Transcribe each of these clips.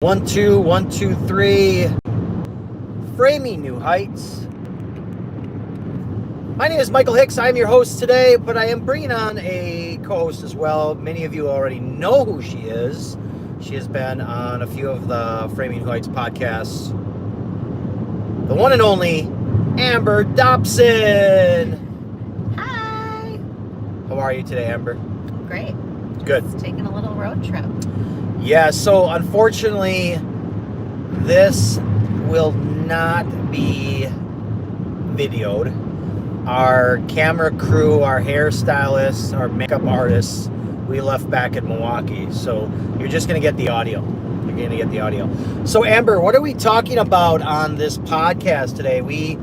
1, 2, 1, 2, 3. Framing New Heights. My name is Michael Hicks. I'm your host today, but I am bringing on a co-host as well. Many of you already know who she is. She has been on a few of the Framing New Heights podcasts. The one and only Amber Dobson. Hi. How are you today, Amber? Great. Good. Just taking a little road trip. Yeah, so unfortunately, this will not be videoed. Our camera crew, our hairstylists, our makeup artists, we left back in Milwaukee. So you're just going to get the audio. You're going to get the audio. So Amber, what are we talking about on this podcast today? We've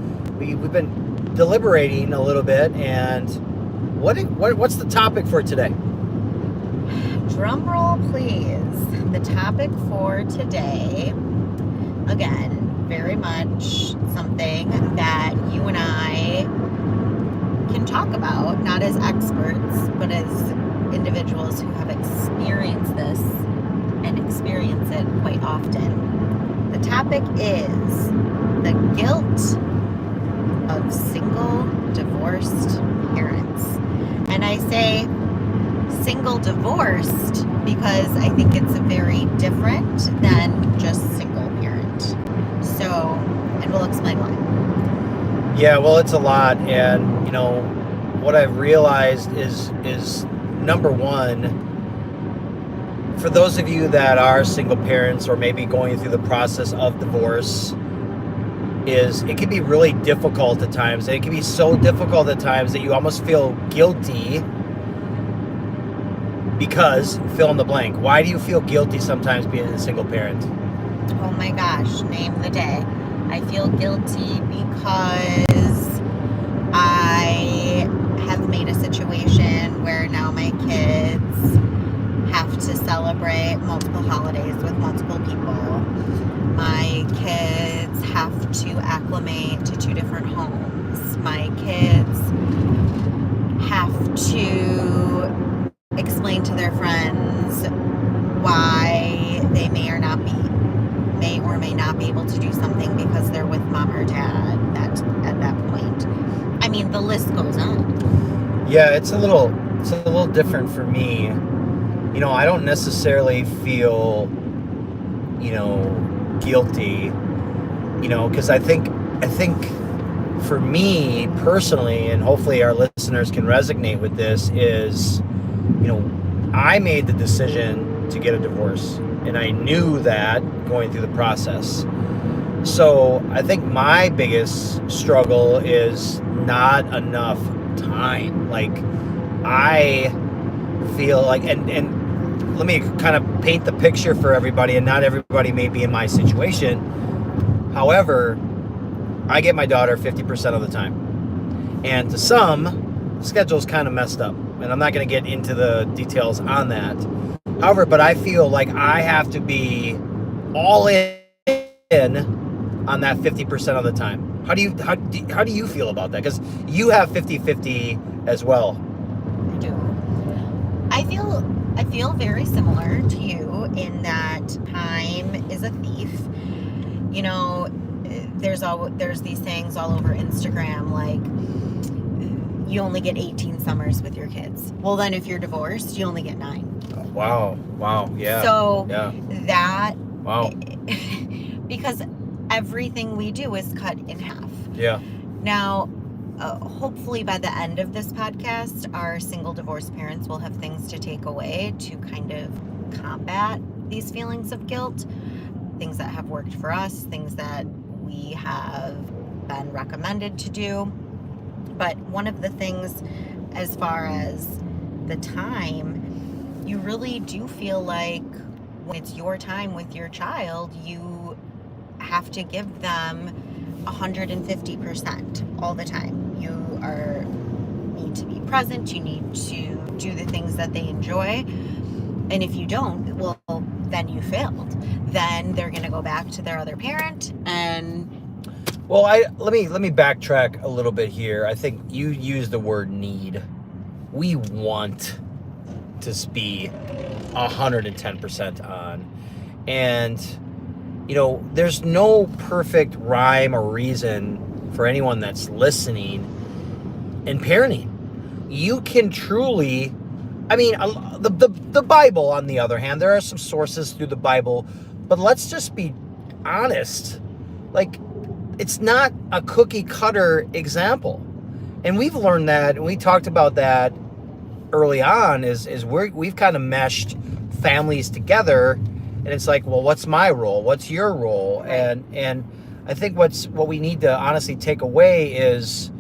been deliberating a little bit, and what's the topic for today? Drum roll, please. The topic for today, again, very much something that you and I can talk about, not as experts, but as individuals who have experienced this and experience it quite often. The topic is the guilt of single divorced parents. And I say single divorced because I think it's very different than just single parent. So, and we'll explain why. Yeah, well, it's a lot, and what I've realized is number one, for those of you that are single parents or maybe going through the process of divorce, is it can be really difficult at times. It can be so difficult at times that you almost feel guilty because fill in the blank. Why do you feel guilty sometimes being a single parent? Oh my gosh, name the day. I feel guilty because I have made a situation where now my kids have to celebrate multiple holidays with multiple people. My kids have to acclimate to 2 different homes. My kids have to explain to their friends why they may or may not be able to do something because they're with mom or dad at that point. I mean, the list goes on. Yeah, it's a little different for me. I don't necessarily feel, guilty, because I think for me personally, and hopefully our listeners can resonate with this, is, I made the decision to get a divorce, and I knew that going through the process. So I think my biggest struggle is not enough time. Like, I feel like, and let me kind of paint the picture for everybody, and not everybody may be in my situation. However, I get my daughter 50% of the time. And to some, the schedule's kind of messed up. And I'm not going to get into the details on that. However, but I feel like I have to be all in on that 50% of the time. How do you feel about that? Because you have 50-50 as well. I do. I feel very similar to you in that time is a thief. There's these sayings all over Instagram like, you only get 18 summers with your kids. Well, then if you're divorced, you only get 9. Wow, yeah. So yeah. that, wow, because everything we do is cut in half. Yeah. Now, hopefully by the end of this podcast, our single divorced parents will have things to take away to kind of combat these feelings of guilt, things that have worked for us, things that we have been recommended to do. But one of the things, as far as the time, you really do feel like when it's your time with your child, you have to give them 150% all the time. You need to be present. You need to do the things that they enjoy. And if you don't, well, then you failed. Then they're going to go back to their other parent and... Well, let me backtrack a little bit here. I think you used the word need. We want to be 110% on. And there's no perfect rhyme or reason for anyone that's listening in parenting. You can truly, the Bible, on the other hand, there are some sources through the Bible, but let's just be honest. Like, it's not a cookie cutter example. And we've learned that, and we talked about that early on, is we've kind of meshed families together, and it's like, well, what's my role? What's your role? Right. And I think what we need to honestly take away is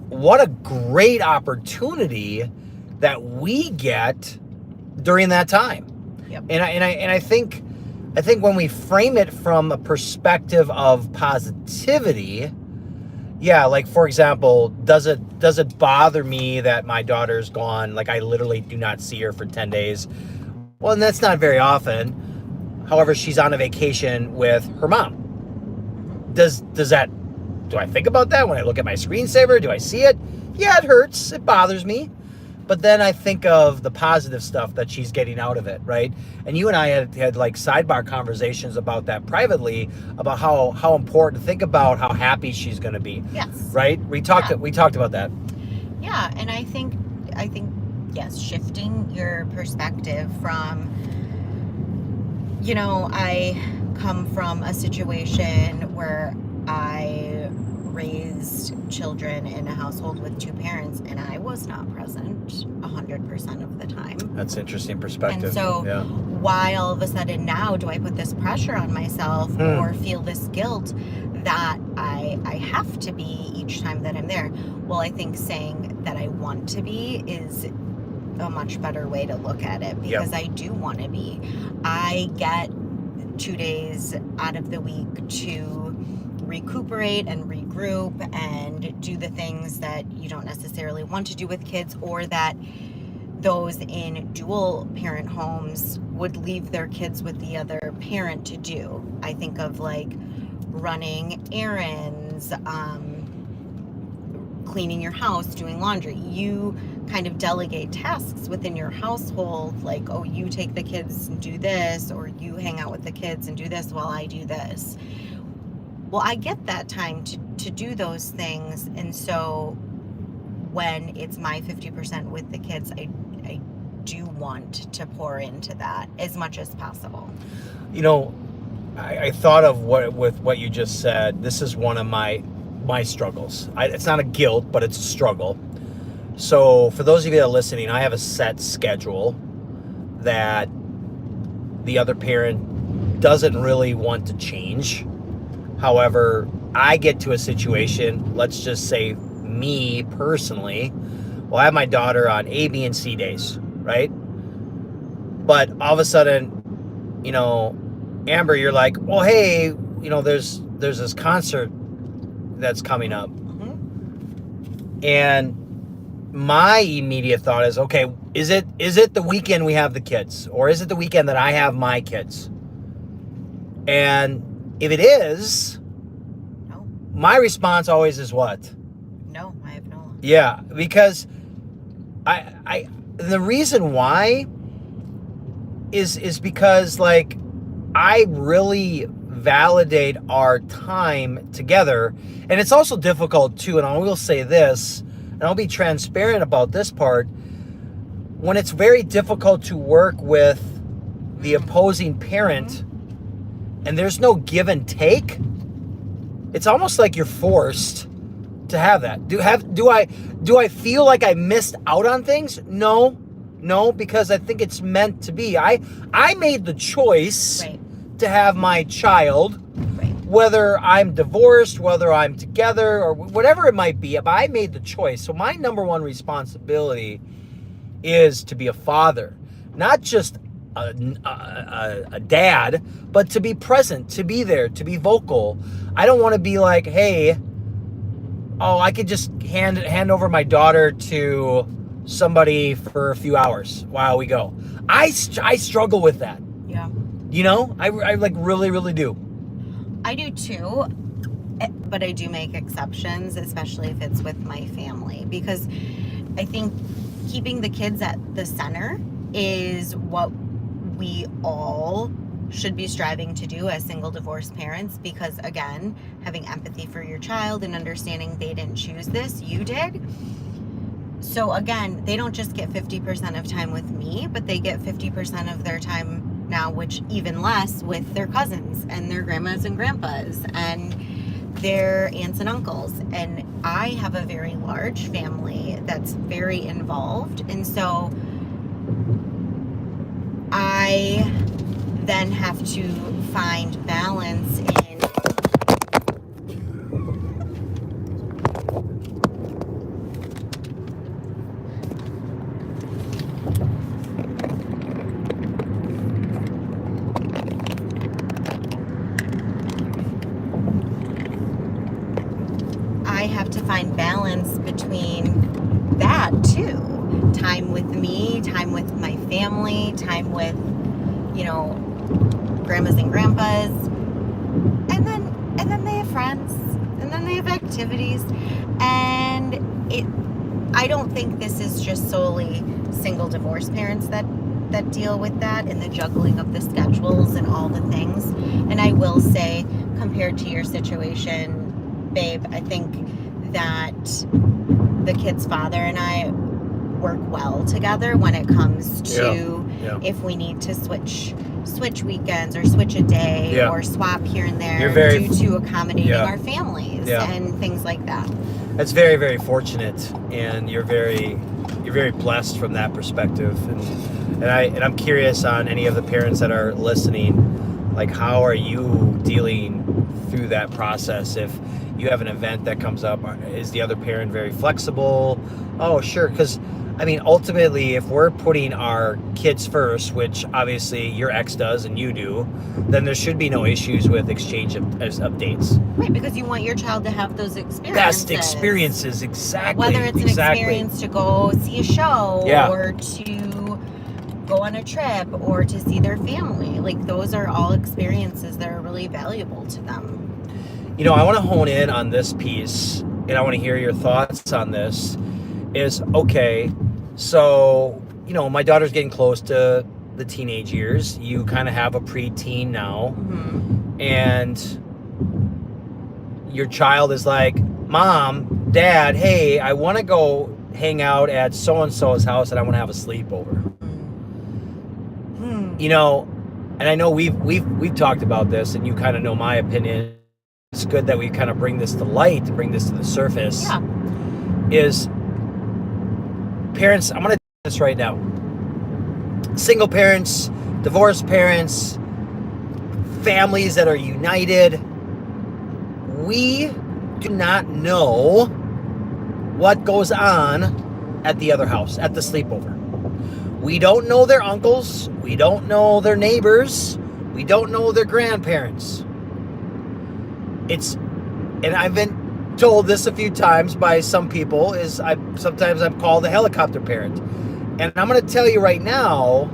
what a great opportunity that we get during that time. Yep. And I think when we frame it from a perspective of positivity, yeah, like, for example, does it bother me that my daughter's gone? Like, I literally do not see her for 10 days. Well, and that's not very often. However, she's on a vacation with her mom. Do I think about that when I look at my screensaver? Do I see it? Yeah, it hurts. It bothers me. But then I think of the positive stuff that she's getting out of it, right? And you and I had like sidebar conversations about that privately, about how important to think about how happy she's going to be. Yes. Right? We talked about that. Yeah, and I think yes, shifting your perspective from, I come from a situation where I raised children in a household with two parents, and I was not present 100% of the time. That's interesting perspective. And so why all of a sudden now do I put this pressure on myself or feel this guilt that I have to be each time that I'm there? Well, I think saying that I want to be is a much better way to look at it, because I do want to be. I get 2 days out of the week to recuperate and regroup and do the things that you don't necessarily want to do with kids, or that those in dual parent homes would leave their kids with the other parent to do. I think of like running errands, cleaning your house, doing laundry. You kind of delegate tasks within your household, like, oh, you take the kids and do this, or you hang out with the kids and do this while I do this. Well, I get that time to do those things. And so when it's my 50% with the kids, I do want to pour into that as much as possible. I thought of what you just said. This is one of my struggles. It's not a guilt, but it's a struggle. So for those of you that are listening, I have a set schedule that the other parent doesn't really want to change. However, I get to a situation, let's just say me personally, well, I have my daughter on A, B, and C days, right? But all of a sudden, Amber, you're like, well, hey, there's this concert that's coming up. Mm-hmm. And my immediate thought is, okay, is it the weekend we have the kids, or is it the weekend that I have my kids? And if it is, no. My response always is what? No, I have no. Yeah, because the reason why is because, like, I really validate our time together. And it's also difficult too, and I will say this, and I'll be transparent about this part, when it's very difficult to work with the opposing parent and there's no give and take, it's almost like you're forced to have that. Do I feel like I missed out on things? No, because I think it's meant to be. I made the choice to have my child, whether I'm divorced, whether I'm together, or whatever it might be, but I made the choice. So my number one responsibility is to be a father, not just a dad, but to be present, to be there, to be vocal. I don't want to be like, hey, I could just hand over my daughter to somebody for a few hours while we go. I struggle with that. Yeah. I like really, really do. I do too, but I do make exceptions, especially if it's with my family, because I think keeping the kids at the center is what we all should be striving to do as single divorced parents, because again, having empathy for your child and understanding they didn't choose this, you did. So again, they don't just get 50% of time with me, but they get 50% of their time now, which even less, with their cousins and their grandmas and grandpas and their aunts and uncles. And I have a very large family that's very involved. And so I then have to find balance in between that too. Time with me, time with my family, time with, grandmas and grandpas. And then they have friends. And then they have activities. And I don't think this is just solely single divorced parents that deal with that and the juggling of the schedules and all the things. And I will say, compared to your situation, babe, I think that the kid's father and I work well together when it comes to if we need to switch weekends or switch a day or swap here and there due to accommodating our families and things like that. That's very, very fortunate, and you're very blessed from that perspective. And I'm curious on any of the parents that are listening, like, how are you dealing through that process? If you have an event that comes up, is the other parent very flexible? Oh, sure. Because ultimately, if we're putting our kids first, which obviously your ex does and you do, then there should be no issues with exchange of updates. Right, because you want your child to have those experiences. Best experiences, exactly. Whether it's an experience to go see a show or to go on a trip or to see their family. Like, those are all experiences that are really valuable to them. I want to hone in on this piece, and I want to hear your thoughts on this. Is, okay, so, my daughter's getting close to the teenage years. You kind of have a preteen now. Mm-hmm. And your child is like, Mom, Dad, hey, I want to go hang out at so-and-so's house and I want to have a sleepover. And I know we've talked about this, and you kind of know my opinion. It's good that we kind of bring this to light, bring this to the surface. Yeah. Is parents, I'm going to do this right now. Single parents, divorced parents, families that are united. We do not know what goes on at the other house, at the sleepover. We don't know their uncles. We don't know their neighbors. We don't know their grandparents. And I've been told this a few times by some people, sometimes I'm called a helicopter parent. And I'm going to tell you right now,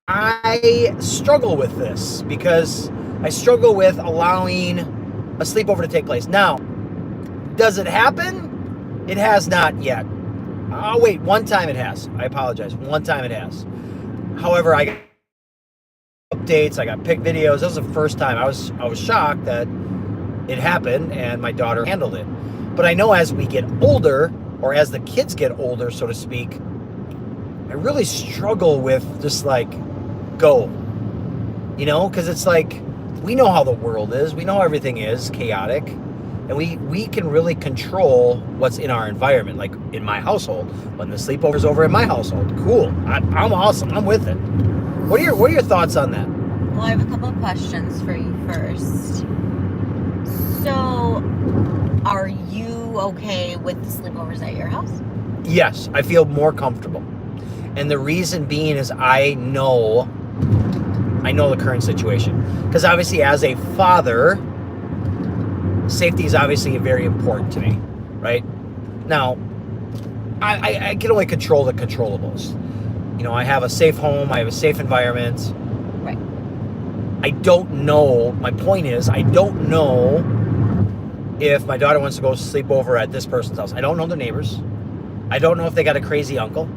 I struggle with this because I struggle with allowing a sleepover to take place. Now, does it happen? It has not yet. Oh, wait, one time it has. I apologize. One time it has. However, I got updates, I got pic videos. That was the first time. I was shocked that it happened and my daughter handled it. But I know as we get older, or as the kids get older, so to speak, I really struggle with just like, go. Because it's like, we know how the world is. We know everything is chaotic. And we can really control what's in our environment. Like in my household, when the sleepover's over in my household, cool. I'm awesome. I'm with it. What are your thoughts on that? Well, I have a couple of questions for you first. So, are you okay with the sleepovers at your house? Yes, I feel more comfortable. And the reason being is I know the current situation. Because obviously as a father, safety is obviously very important to me, right? Now, I can only control the controllables. I have a safe home, I have a safe environment. Right. I don't know, my point is, I don't know if my daughter wants to go sleep over at this person's house. I don't know their neighbors. I don't know if they got a crazy uncle.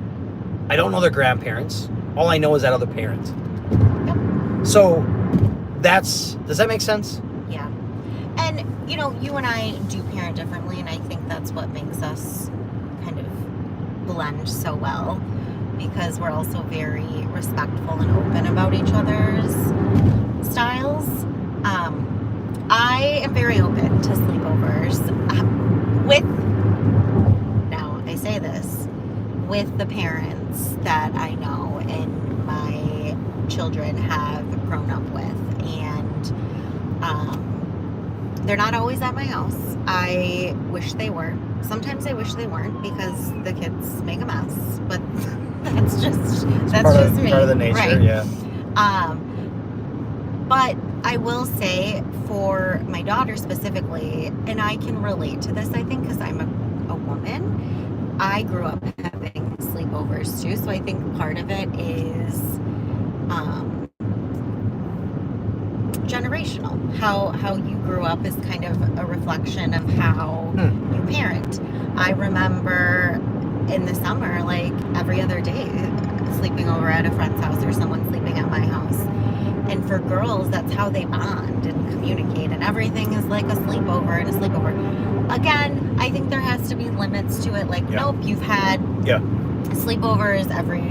I don't know their grandparents. All I know is that other parent. Yep. So does that make sense? Yeah. And, you know, you and I do parent differently, and I think that's what makes us kind of blend so well, because we're also very respectful and open about each other's styles. I am very open to sleepovers now I say this, with the parents that I know and my children have grown up with. And they're not always at my house. I wish they were. Sometimes I wish they weren't, because the kids make a mess. But that's just me. Part of the nature, right? Yeah. But I will say, for my daughter specifically, and I can relate to this, I think, because I'm a woman. I grew up having sleepovers too, so I think part of it is generational. How you grew up is kind of a reflection of how you parent. I remember in the summer, like every other day, sleeping over at a friend's house or someone sleeping at my house. And for girls, that's how they bond and communicate, and everything is like a sleepover and a sleepover. Again, I think there has to be limits to it. Like, nope, you've had sleepovers every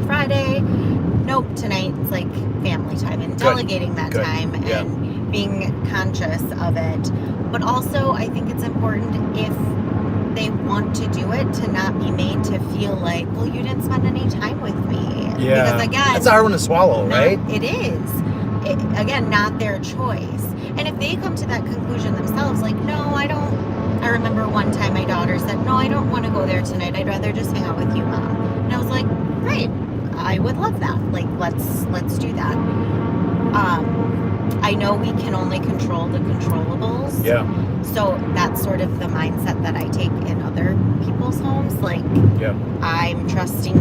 Friday. Nope, tonight it's like family time, and delegating that time and being conscious of it. But also, I think it's important, if they want to do it, to not be made to feel like, well, you didn't spend any time with me. Yeah. Because again, that's a hard one to swallow, right? It is. Again, not their choice. And if they come to that conclusion themselves, like, no, I don't. I remember one time my daughter said, no, I don't want to go there tonight. I'd rather just hang out with you, Mom. And I was like, great. I would love that. Like, let's do that. I know we can only control the controllables. Yeah. So that's sort of the mindset that I take in other people's homes. Like, I'm trusting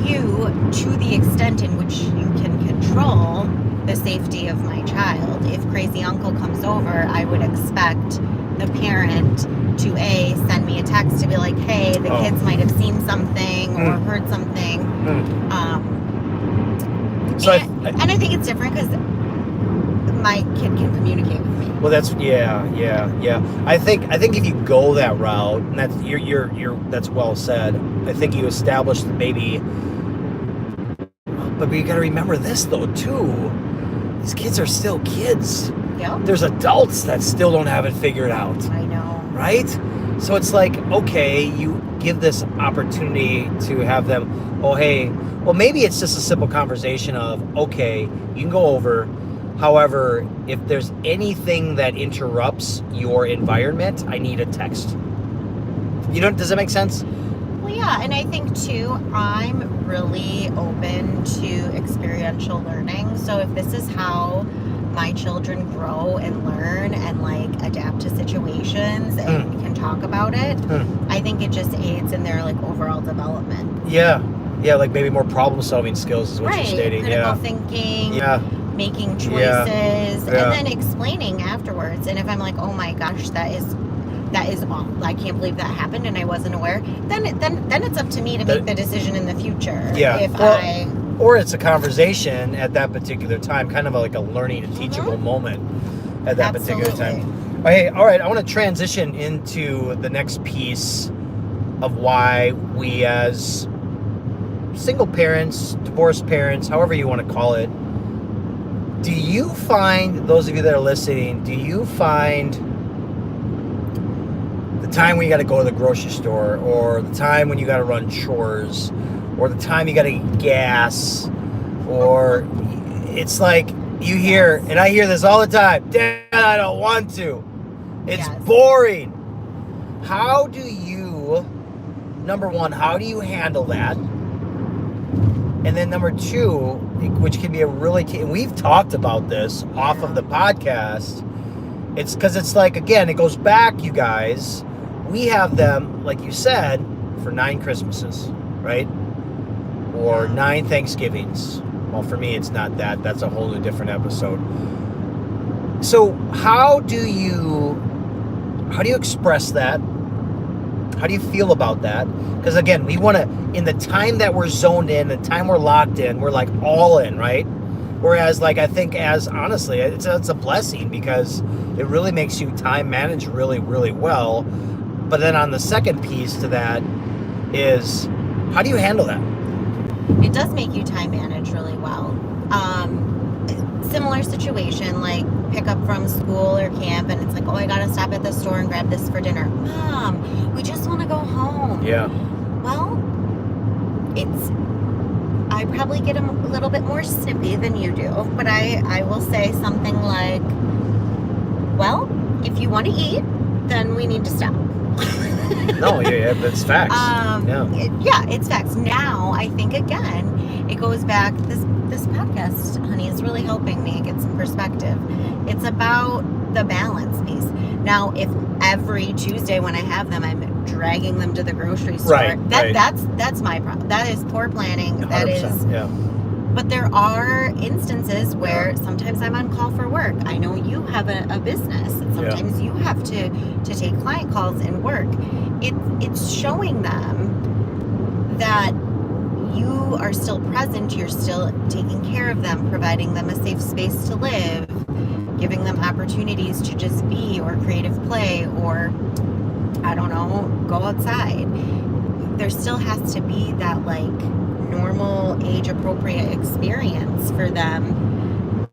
you to the extent in which you can control the safety of my child. If crazy uncle comes over, I would expect the parent to send me a text to be like, hey, the kids might have seen something or heard something. And I think it's different because my kid can communicate with me. Well, that's I think if you go that route, and that's that's well said. I think you established maybe, but you got to remember this though too. These kids are still kids. Yep. There's adults that still don't have it figured out. I know. Right? So it's like, okay, you give this opportunity to have them, oh, hey, well, maybe it's just a simple conversation of, okay, you can go over. However, if there's anything that interrupts your environment, I need a text. Does that make sense? Well, yeah, and I think too, I'm really open to experiential learning. So if this is how my children grow and learn and like adapt to situations and can talk about it, I think it just aids in their like overall development. Yeah, like maybe more problem solving skills is what you're stating. Critical thinking. Making choices, and then explaining afterwards. And if I'm like, oh my gosh, that is awful, I can't believe that happened and I wasn't aware, then it's up to me to make the decision in the future. Or it's a conversation at that particular time, kind of like a learning and teachable moment at that particular time. Hey, all right, I want to transition into the next piece of why we, as single parents, divorced parents, however you want to call it, do you find, those of you that are listening, do you find the time when you got to go to the grocery store, or the time when you got to run chores, or the time you got to get gas, or it's like you hear, and I hear this all the time, Dad, I don't want to. It's boring. How do you, number one, how do you handle that? And then number two, which can be a really, and we've talked about this off of the podcast, it's because it's like, again, it goes back, you guys, we have them, like you said, for 9 Christmases, right? Or 9 Thanksgivings. Well, for me, it's not that. That's a whole new different episode. So how do you express that? How do you feel about that? Because again, we want to, in the time that we're zoned in, the time we're locked in, we're like all in, right? Whereas, like, I think as honestly, it's a blessing because it really makes you time manage really, really well. But then on the second piece to that is, how do you handle that? It does make you time manage really well. Similar situation, like pick up from school or camp, and it's like, oh, I gotta stop at the store and grab this for dinner. Mom, we just want to go home. Yeah. Well, I probably get a little bit more snippy than you do, but I will say something like, well, if you want to eat, then we need to stop. No, yeah, that's facts. It's facts. Now, I think, again, it goes back, this podcast, honey, is really helping me get some perspective. It's about the balance piece. Now, if every Tuesday when I have them, I'm dragging them to the grocery store, right. That's my problem. That is poor planning. That is, yeah. But there are instances where sometimes I'm on call for work. I know you have a business, and sometimes you have to take client calls and work. It's showing them that you are still present, you're still taking care of them, providing them a safe space to live, giving them opportunities to just be, or creative play, or, I don't know, go outside. There still has to be that, like, normal age-appropriate experience for them.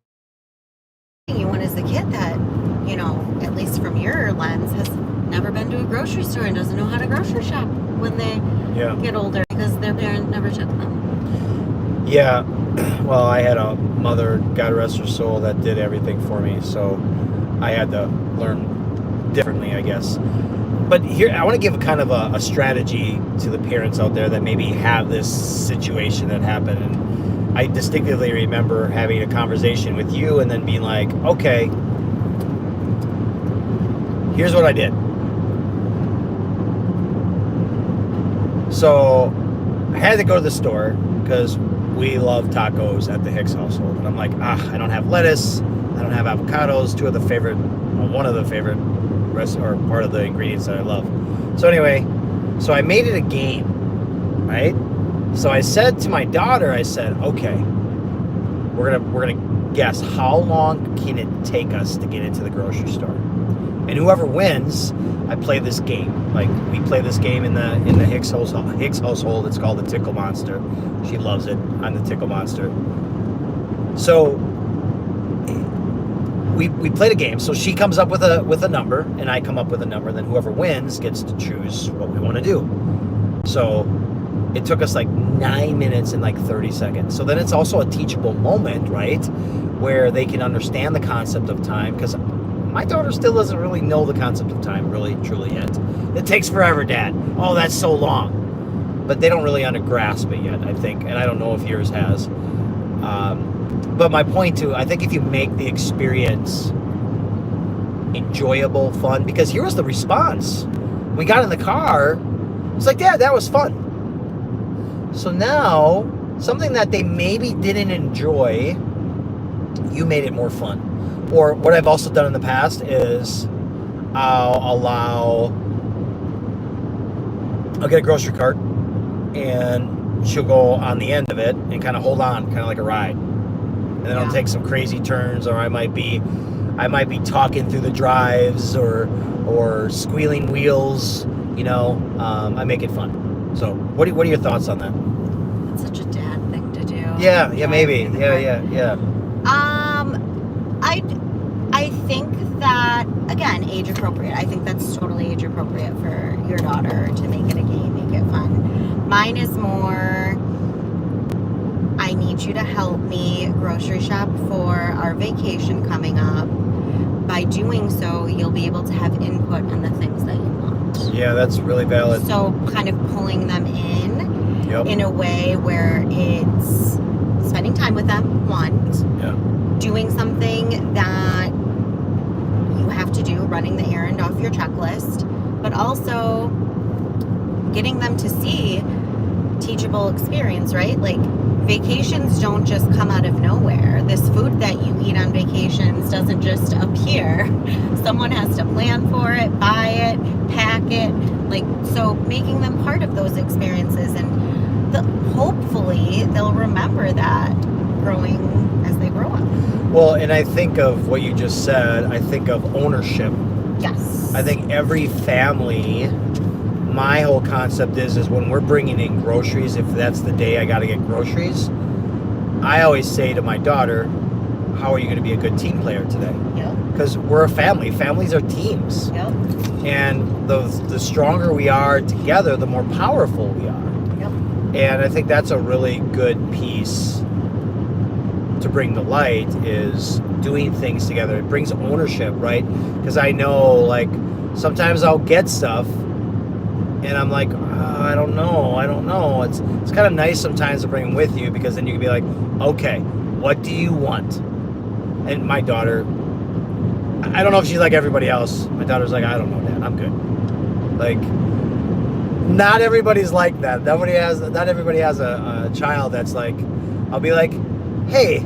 You want as a kid that, you know, at least from your lens, has never been to a grocery store and doesn't know how to grocery shop when they get older because their parents never took them. Yeah. Well, I had a mother, God rest her soul, that did everything for me, so I had to learn differently, I guess. But here, I want to give a kind of a strategy to the parents out there that maybe have this situation that happened. And I distinctly remember having a conversation with you and then being like, okay, here's what I did. So I had to go to the store because we love tacos at the Hicks household. And I'm like, I don't have lettuce, I don't have avocados, one of the favorite or part of the ingredients that I love. So anyway, so I made it a game, right? So I said to my daughter, I said, okay, we're gonna guess how long can it take us to get into the grocery store, and whoever wins, I play this game. Like, we play this game in the Hicks household. It's called the Tickle Monster. She loves it. I'm the Tickle Monster. So we played a game. So she comes up with a number, and I come up with a number. Then whoever wins gets to choose what we want to do. So it took us like 9 minutes and like 30 seconds. So then it's also a teachable moment, right? Where they can understand the concept of time, because my daughter still doesn't really know the concept of time really, truly yet. It takes forever, Dad. Oh, that's so long. But they don't really grasp it yet, I think. And I don't know if yours has. But my point too, I think if you make the experience enjoyable, fun, because here was the response. We got in the car. It's like, Dad, that was fun. So now, something that they maybe didn't enjoy, you made it more fun. Or what I've also done in the past is I'll get a grocery cart, and she'll go on the end of it and kind of hold on, kind of like a ride. And then I'll take some crazy turns, or I might be talking through the drives or squealing wheels, you know. I make it fun. So what are your thoughts on that? That's such a dad thing to do. Yeah, maybe. Yeah. I think that, again, age appropriate. I think that's totally age appropriate for your daughter to make it a game, make it fun. Mine is more, I need you to help me grocery shop for our vacation coming up. By doing so, you'll be able to have input on the things that you want. Yeah, that's really valid. So kind of pulling them in a way where it's spending time with them, doing something that you have to do, running the errand off your checklist, but also getting them to see teachable experience, right? Like, vacations don't just come out of nowhere. This food that you eat on vacations doesn't just appear. Someone has to plan for it, buy it, pack it. Like, so making them part of those experiences, and hopefully they'll remember that growing as they grow up. Well, and I think of what you just said, I think of ownership. Yes. I think every family, my whole concept is when we're bringing in groceries, if that's the day I got to get groceries, I always say to my daughter, how are you going to be a good team player today? Yep. Because we're a family. Families are teams. Yep. And the stronger we are together, the more powerful we are. Yep. And I think that's a really good piece to bring to light is doing things together. It brings ownership, right? Because I know, like, sometimes I'll get stuff and I'm like, I don't know. It's kind of nice sometimes to bring them with you because then you can be like, okay, what do you want? And my daughter, I don't know if she's like everybody else. My daughter's like, I don't know, Dad, I'm good. Like, not everybody's like that. Not everybody has a child that's like, I'll be like, hey,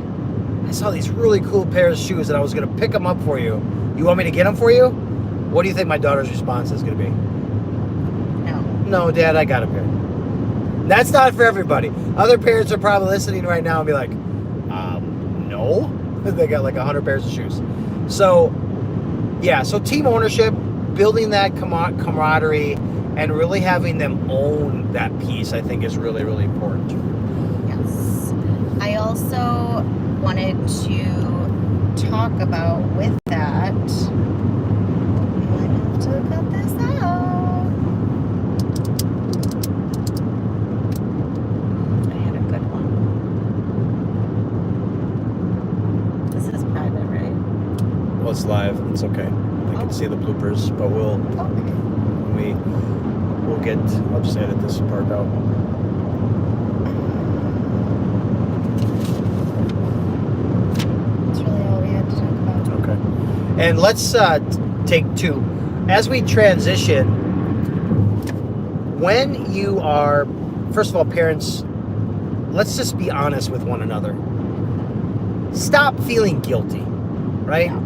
I saw these really cool pairs of shoes and I was going to pick them up for you. You want me to get them for you? What do you think my daughter's response is going to be? No, Dad, I got a pair. That's not for everybody. Other parents are probably listening right now and be like, no. They got like 100 pairs of shoes. So, yeah, so team ownership, building that camaraderie, and really having them own that piece, I think, is really, really important. Yes. I also wanted to talk about with that. I have to cut this out. I had a good one. This is private, right? Well, it's live. It's okay. I can see the bloopers, but we'll get. I'll just edit this part out. That's really all we had to talk about. Okay. And let's take two. As we transition, when you are, first of all, parents, let's just be honest with one another. Stop feeling guilty, right? Yeah.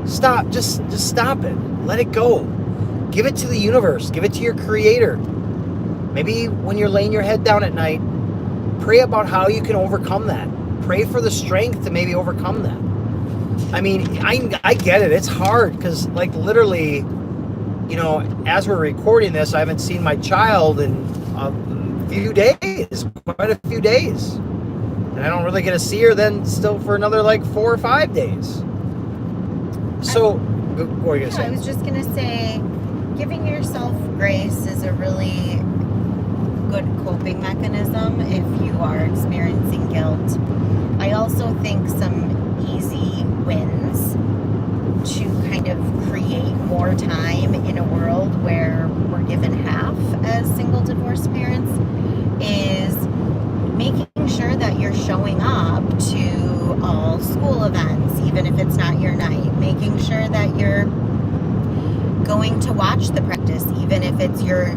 Stop. Just stop it. Let it go. Give it to the universe. Give it to your creator. Maybe when you're laying your head down at night, pray about how you can overcome that. Pray for the strength to maybe overcome that. I mean, I get it. It's hard because, like, literally, you know, as we're recording this, I haven't seen my child in a few days, quite a few days. And I don't really get to see her then still for another, like, 4 or 5 days. So, what were you going to say? I was just going to say, giving yourself grace is a really good coping mechanism if you are experiencing guilt. I also think some easy wins to kind of create more time in a world where we're given half as single divorced parents is making sure that you're showing up to all school events, even if it's not your night, making sure that you're going to watch the practice, even if it's your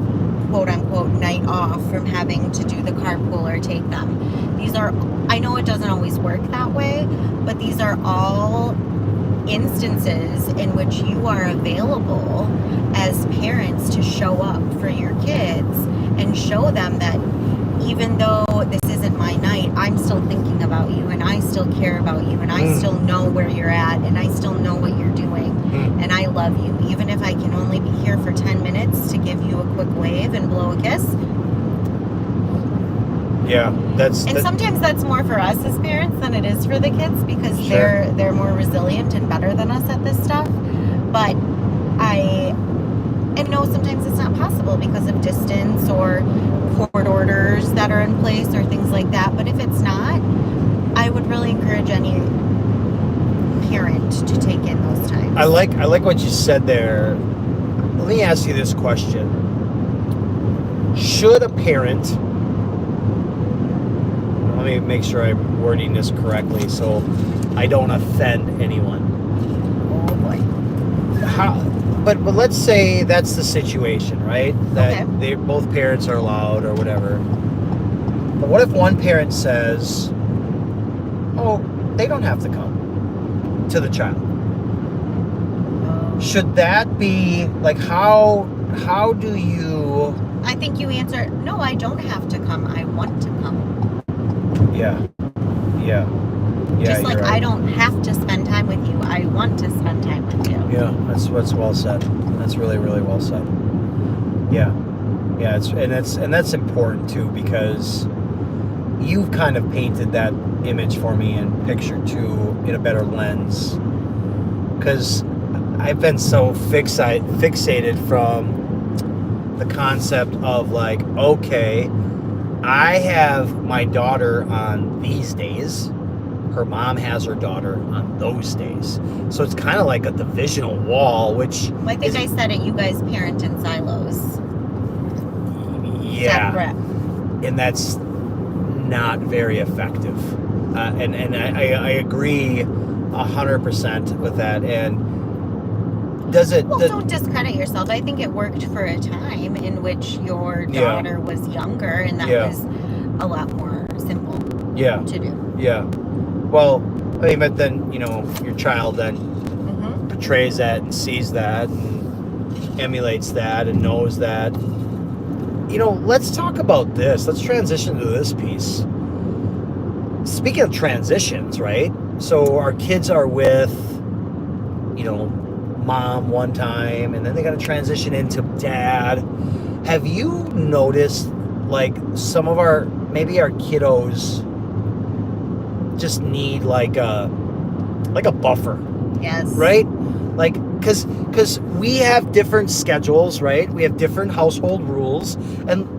quote-unquote night off from having to do the carpool or take them. These are, I know it doesn't always work that way, but these are all instances in which you are available as parents to show up for your kids and show them that even though this isn't my night, I'm still thinking about you and I still care about you and I still know where you're at and I still know what you're doing and I love you. Even if I can only be here for 10 minutes to give you a quick wave and blow a kiss. Yeah, sometimes that's more for us as parents than it is for the kids because Sure. they're more resilient and better than us at this stuff. But I know sometimes it's not possible because of distance or court orders that are in place or things like that. But if it's not, I would really encourage any parent to take in those times. I like what you said there. Let me ask you this question. Should a parent, let me make sure I'm wording this correctly so I don't offend anyone. Oh boy. But let's say that's the situation, right? That Okay. both parents are allowed or whatever. But what if one parent says, oh, they don't have to come to the child? Should that be, like, how do you... I think you answer, no, I don't have to come. I want to come. Yeah. Just like you're right. I don't have to spend time with you. I want to spend time with you. Yeah, that's well said. That's really, really well said. Yeah. Yeah, that's important too, because you've kind of painted that image for me and picture too in a better lens. Because I've been so fixated from the concept of like, okay, I have my daughter on these days. Her mom has her daughter on those days. So it's kind of like a divisional wall, which... Well, I think I said it, you guys parent in silos. Yeah. Separate. And that's not very effective. And I agree 100% with that. And does it... Well, don't discredit yourself. I think it worked for a time in which your daughter was younger, and that was a lot more simple to do. Yeah. Well, I mean, but then, your child then portrays that and sees that and emulates that and knows that. Let's talk about this. Let's transition to this piece. Speaking of transitions, right? So our kids are with, mom one time, and then they got to transition into dad. Have you noticed, like, some of our kiddos just need like a buffer? Yes. Right? Like, because we have different schedules, right? We have different household rules. And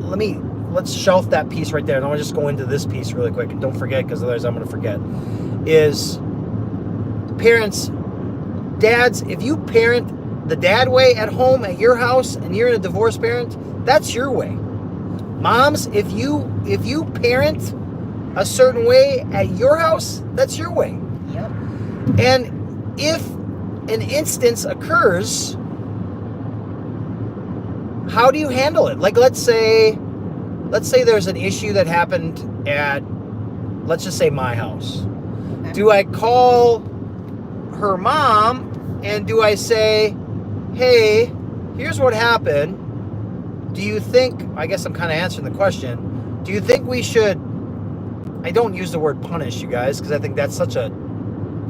let's shelf that piece right there. And I want to just go into this piece really quick. And don't forget, because otherwise I'm going to forget. Is parents, dads, if you parent the dad way at home at your house and you're a divorced parent, that's your way. Moms, if you parent a certain way at your house, that's your way. Yep. And if an instance occurs, how do you handle it? Like, let's say there's an issue that happened at, let's just say, my house. Okay. Do I call her mom and do I say, hey, here's what happened. Do you think, I guess I'm kind of answering the question, do you think we should, I don't use the word punish, you guys, because I think that's such a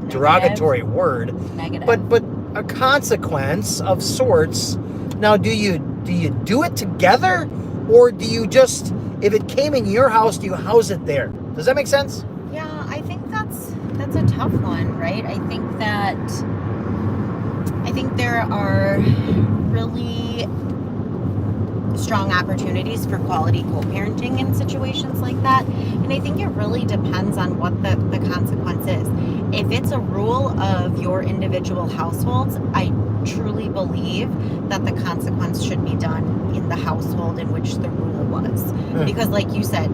derogatory word. Negative. But a consequence of sorts. Now, do you do it together, or do you just, if it came in your house, do you house it there? Does that make sense? Yeah, I think that's a tough one, right? I think there are really strong opportunities for quality co-parenting in situations like that. And I think it really depends on what the consequence is. If it's a rule of your individual households, I truly believe that the consequence should be done in the household in which the rule was. Because like you said,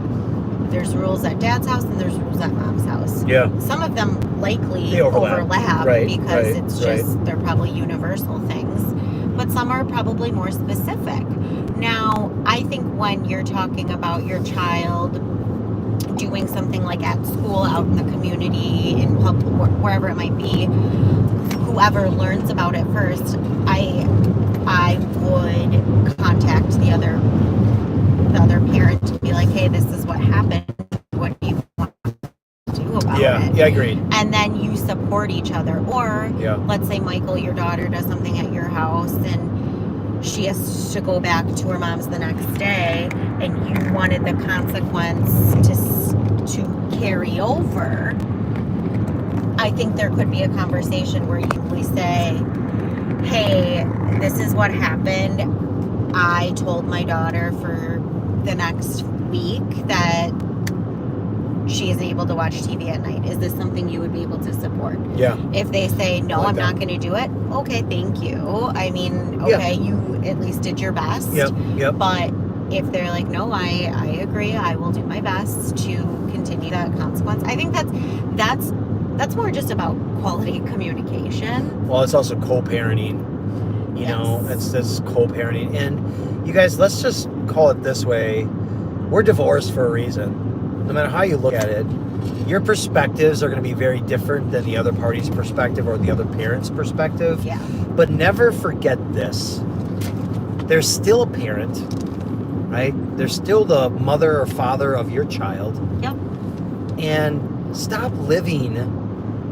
there's rules at dad's house and there's rules at mom's house. Yeah. Some of them likely overlap because it's just, they're probably universal things. But some are probably more specific. Now, I think when you're talking about your child doing something like at school, out in the community, in public, wherever it might be, whoever learns about it first, I would contact the other parent to be like, hey, this is what happened. What do you want to do about it? Yeah, agreed. And then you support each other. Or let's say, Michael, your daughter does something at your house and she has to go back to her mom's the next day, and you wanted the consequence to carry over. I think there could be a conversation where you say, hey, this is what happened. I told my daughter for the next week that she is able to watch TV at night. Is this something you would be able to support? Yeah. If they say, no, I'm not going to do it, okay, thank you. I mean, okay, you at least did your best. Yep. But if they're like, no, I agree, I will do my best to continue that consequence. I think that's more just about quality communication. Well, it's also co-parenting. You know, that's co-parenting. And you guys, let's just call it this way. We're divorced for a reason. No matter how you look at it, your perspectives are going to be very different than the other party's perspective or the other parent's perspective. Yeah. But never forget this. There's still a parent, right? There's still the mother or father of your child. Yep. And stop living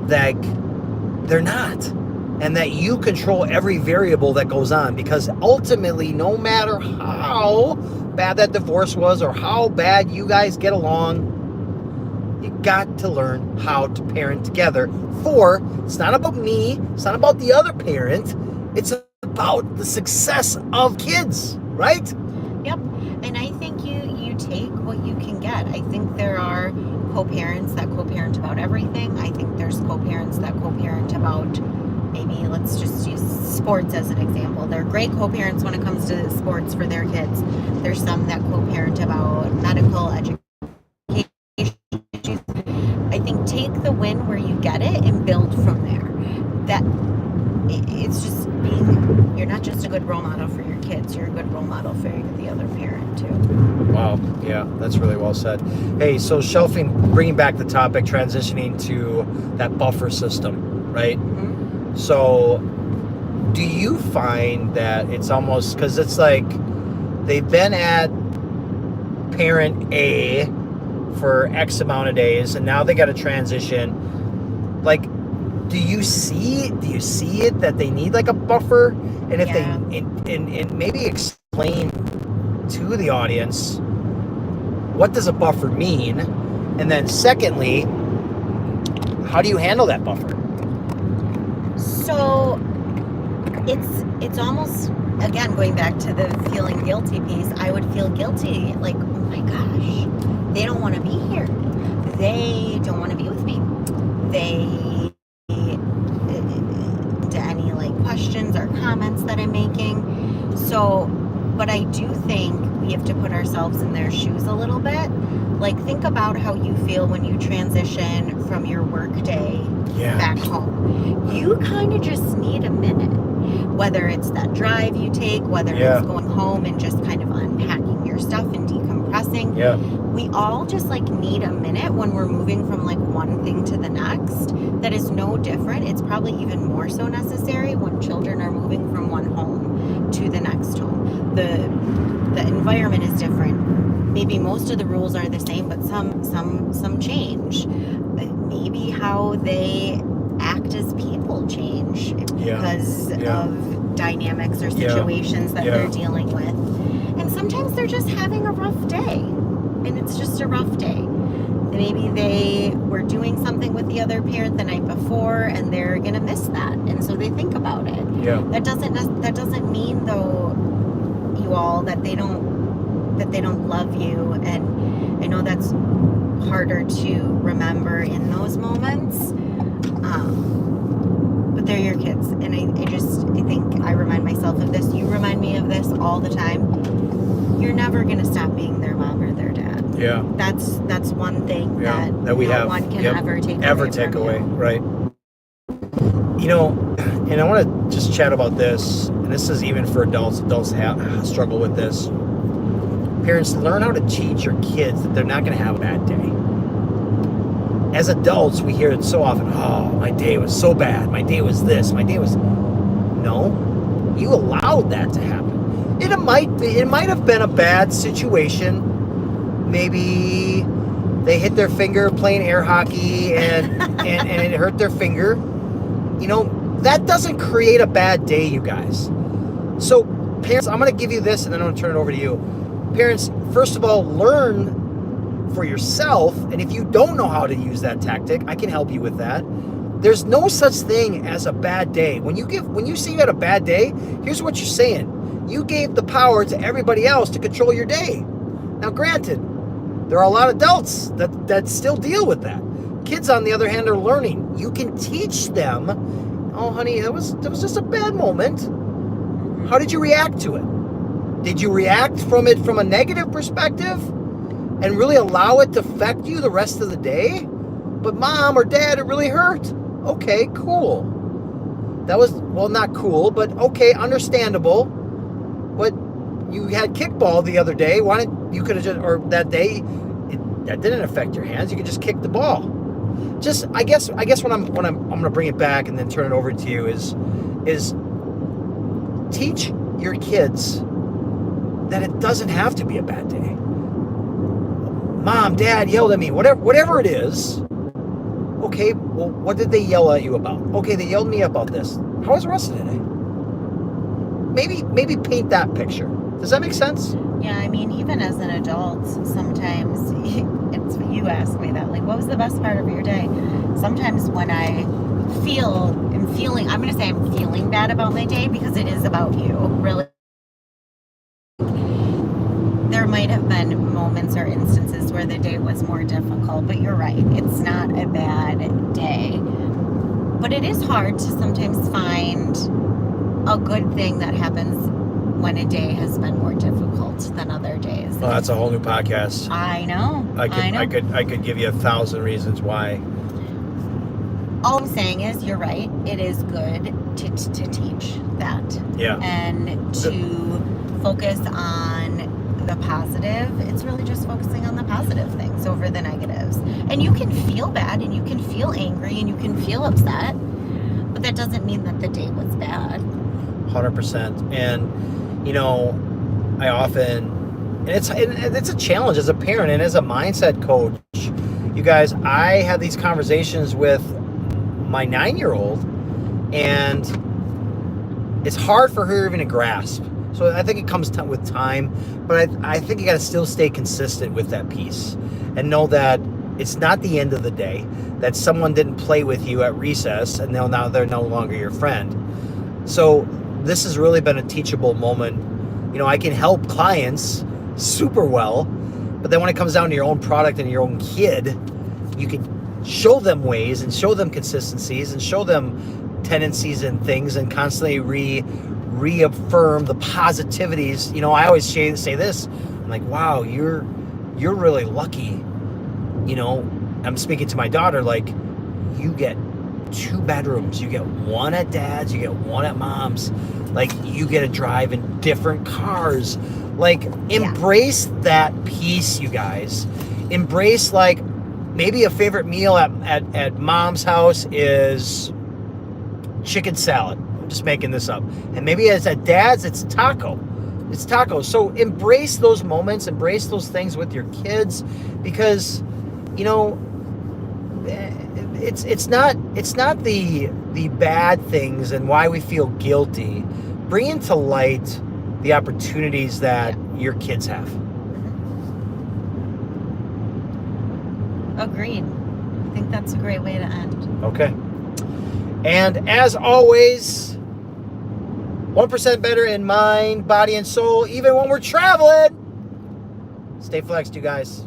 that they're not, and that you control every variable that goes on, because ultimately, no matter how bad that divorce was or how bad you guys get along, you got to learn how to parent together. It's not about me, it's not about the other parent, it's about the success of kids, right? Yep. And I think you take what you can get. I think there are co-parents that co-parent about everything. I think there's co-parents that co-parent about, maybe let's just use sports as an example. They're great co-parents when it comes to sports for their kids. There's some that co-parent about medical education. I think take the win where you get it and build from there. It's just you're not just a good role model for your kids, you're a good role model for the other parent too. Wow, yeah, that's really well said. Hey, so shelving, bringing back the topic, transitioning to that buffer system, right? Mm-hmm. So do you find that it's almost, because it's like they've been at parent A for X amount of days, and now they got to transition. Like, do you see it that they need like a buffer? And if Yeah. and maybe explain to the audience, what does a buffer mean? And then secondly, how do you handle that buffer? So it's almost, again, going back to the feeling guilty piece, I would feel guilty, like, oh my gosh, they don't want to be here. They don't want to be with me. To any like questions or comments that I'm making. So, but I do think we have to put ourselves in their shoes a little bit. Like, think about how you feel when you transition from your work day back home. You kind of just need a minute. Whether it's that drive you take, whether it's going home and just kind of unpacking your stuff and decompressing. Yeah. We all just like need a minute when we're moving from like one thing to the next. That is no different. It's probably even more so necessary when children are moving from one home to the next home. The environment is different. Maybe most of the rules are the same, but some change. Maybe how they act as people change because of dynamics or situations that they're dealing with. And sometimes they're just having a rough day, and it's just a rough day. Maybe they were doing something with the other parent the night before, and they're gonna miss that, and so they think about it. Yeah. That doesn't mean, though, you all, that they don't love you. And I know that's harder to remember in those moments. But they're your kids, and I think I remind myself of this. You remind me of this all the time. You're never gonna stop being their mom or their dad. Yeah. That's one thing that we no have one can ever take away. Right. You know, and I want to just chat about this, and this is even for adults. Adults struggle with this. Parents, learn how to teach your kids that they're not going to have a bad day. As adults, we hear it so often. Oh, my day was so bad. My day was this. My day was... No, you allowed that to happen. It might have been a bad situation. Maybe they hit their finger playing air hockey and it hurt their finger. You know, that doesn't create a bad day, you guys. So, parents, I'm going to give you this, and then I'm going to turn it over to you. Parents, first of all, learn for yourself, and if you don't know how to use that tactic, I can help you with that. There's no such thing as a bad day. When you say you had a bad day, here's what you're saying. You gave the power to everybody else to control your day. Now, granted, there are a lot of adults that still deal with that. Kids, on the other hand, are learning. You can teach them, oh, honey, that was just a bad moment. How did you react to it? Did you react from a negative perspective and really allow it to affect you the rest of the day? But mom or dad, it really hurt. Okay, cool. That was, well, not cool, but okay, understandable. But you had kickball the other day. You could have just, or that day, that didn't affect your hands. You could just kick the ball. Just, I guess when I'm going to bring it back and then turn it over to you is teach your kids that it doesn't have to be a bad day. Mom, dad yelled at me, whatever it is, Okay, well, what did they yell at you about? Okay, they yelled at me about this. How was the rest of the day? Maybe paint that picture. Does that make sense? Yeah, I mean, even as an adult, sometimes it's you ask me that, like, what was the best part of your day? Sometimes when I'm going to say I'm feeling bad about my day because it is about you, really. There might have been moments or instances where the day was more difficult, but you're right. It's not a bad day. But it is hard to sometimes find a good thing that happens when a day has been more difficult than other days. Well, that's a whole new podcast. I know. I could give you 1,000 reasons why. All I'm saying is, you're right. It is good to teach that. Yeah. And to focus on the positive. It's really just focusing on the positive things over the negatives. And you can feel bad, and you can feel angry, and you can feel upset, but that doesn't mean that the day was bad. 100%. And, you know, I often, and it's a challenge as a parent and as a mindset coach. You guys, I have these conversations with my 9-year-old, and it's hard for her even to grasp. So I think it comes with time, but I think you got to still stay consistent with that piece and know that it's not the end of the day, that someone didn't play with you at recess and now they're no longer your friend. So this has really been a teachable moment. You know, I can help clients super well, but then when it comes down to your own product and your own kid, you can show them ways and show them consistencies and show them tendencies and things and constantly reaffirm the positivities. You know, I always say this. I'm like, wow, you're really lucky. You know, I'm speaking to my daughter, like, you get 2 bedrooms. You get one at dad's, you get one at mom's. Like, you get to drive in different cars. Like, embrace that piece, you guys. Embrace, like, maybe a favorite meal at mom's house is chicken salad. I'm just making this up. And maybe as at dad's, it's taco. It's tacos. So embrace those moments, embrace those things with your kids, because, you know, it's not the bad things and why we feel guilty. Bring into light the opportunities that your kids have. Agreed. I think that's a great way to end. Okay. And as always, 1% better in mind, body, and soul, even when we're traveling. Stay flexed, you guys.